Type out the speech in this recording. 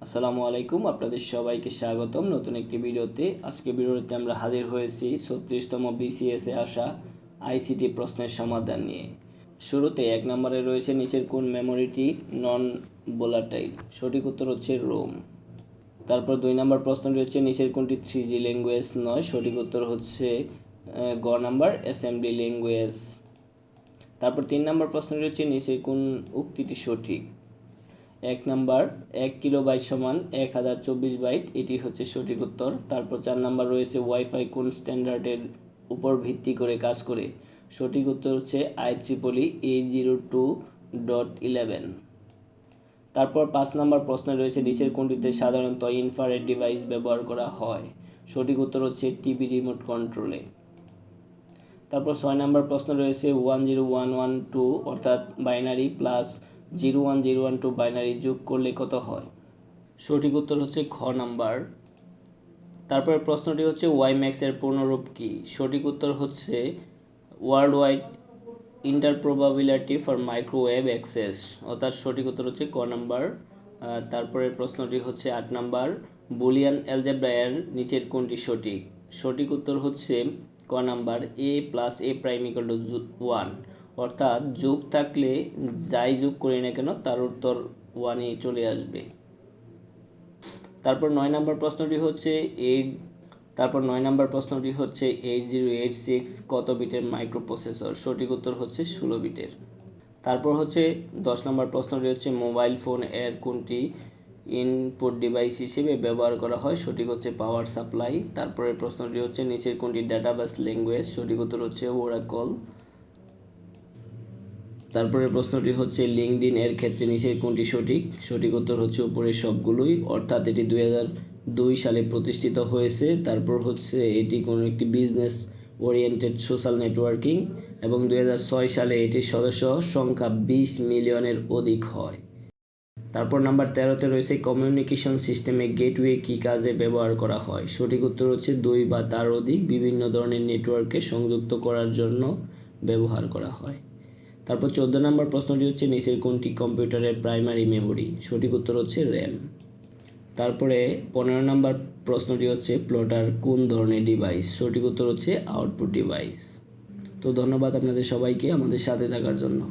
আসসালামু আলাইকুম, আপনাদের সবাইকে স্বাগতম নতুন একটি ভিডিওতে। আজকে ভিডিওতে আমরা হাজির হয়েছি 36তম বিসিএসে আসা আইসিটি প্রশ্নের সমাধান নিয়ে। শুরুতে 1 নম্বরে রয়েছে নিচের কোন মেমোরিটি নন ভোলাটাইল? সঠিক উত্তর হচ্ছে রোম। তারপর 2 নম্বর প্রশ্নটি হচ্ছে নিচের কোনটি 3G ল্যাঙ্গুয়েজ নয়? সঠিক উত্তর হচ্ছে গ নাম্বার অ্যাসেম্বলি ল্যাঙ্গুয়েজ। তারপর 3 নম্বর প্রশ্নটি হচ্ছে নিচের কোন উক্তিটি সঠিক? 1 নাম্বার 1 কিলোবাইট সমান 1024 বাইট, এটি হচ্ছে সঠিক উত্তর। তারপর 4 নাম্বার রয়েছে ওয়াইফাই কোন স্ট্যান্ডার্ডের উপর ভিত্তি করে কাজ করে? সঠিক উত্তর হচ্ছে IEEE 802.11। তারপর 5 নাম্বার প্রশ্নে রয়েছে নিচের কোনটিতে সাধারণত ইনফ্রারেড ডিভাইস ব্যবহার করা হয়? সঠিক উত্তর হচ্ছে টিভি রিমোট কন্ট্রোলে। তারপর 6 নাম্বার প্রশ্ন রয়েছে 10112 অর্থাৎ বাইনারি প্লাস 01012 বাইনারি যোগ করলে কত হয়? সঠিক উত্তর হচ্ছে খ নাম্বার। তারপরে প্রশ্নটি হচ্ছে ওয়াইম্যাক্সের পূর্ণরূপ কি? সঠিক উত্তর হচ্ছে world wide interoperability for microwave access, অর্থাৎ সঠিক উত্তর হচ্ছে ক নাম্বার। তারপরে প্রশ্নটি হচ্ছে 8 নাম্বার বুলিয়ান অ্যালজেব্রা এর নিচের কোনটি সঠিক? সঠিক উত্তর হচ্ছে ক number a plus a prime equal to 1, অর্থাৎ যোগ থাকলে যাই যোগ করি না কেন তার উত্তর 1ই চলে আসবে। তারপর 9 নম্বর প্রশ্নটি হচ্ছে 8086 কত বিটের মাইক্রোপ্রসেসর? সঠিক উত্তর হচ্ছে 16 বিটের। তারপর হচ্ছে 10 নম্বর প্রশ্নটি হচ্ছে মোবাইল ফোন এর কোনটি ইনপুট ডিভাইস হিসেবে ব্যবহার করা হয়? সঠিক হচ্ছে পাওয়ার সাপ্লাই। তারপরের প্রশ্নটি হচ্ছে নিচের কোনটি ডাটাবেস ল্যাঙ্গুয়েজ? সঠিক উত্তর হচ্ছে ওরাকল। তারপরে প্রশ্নটি হচ্ছে লিঙ্কডইন এর ক্ষেত্রে নিচের কোনটি সঠিক? সঠিক উত্তর হচ্ছে উপরের সবগুলোই, অর্থাৎ এটি 2002 সালে প্রতিষ্ঠিত হয়েছে। তারপর হচ্ছে এটি কোনো একটি বিজনেস ওরিয়েন্টেড সোশ্যাল নেটওয়ার্কিং এবং 2006 সালে এটির সদস্য সংখ্যা 20 মিলিয়নের অধিক হয়। তারপর নাম্বার 13তে রয়েছে কমিউনিকেশন সিস্টেমে গেটওয়ে কী কাজে ব্যবহার করা হয়? সঠিক উত্তর হচ্ছে 2 বা তার অধিক বিভিন্ন ধরনের নেটওয়ার্কে সংযুক্ত করার জন্য ব্যবহার করা হয়। তারপর 14 নম্বর প্রশ্নটি হচ্ছে নিচের কোনটি কম্পিউটারের প্রাইমারি মেমোরি? সঠিক উত্তর হচ্ছে র্যাম। তারপরে 15 নম্বর প্রশ্নটি হচ্ছে প্লটার কোন ধরনের ডিভাইস? সঠিক উত্তর হচ্ছে আউটপুট ডিভাইস। তো ধন্যবাদ আপনাদের সবাইকে আমাদের সাথে থাকার জন্য।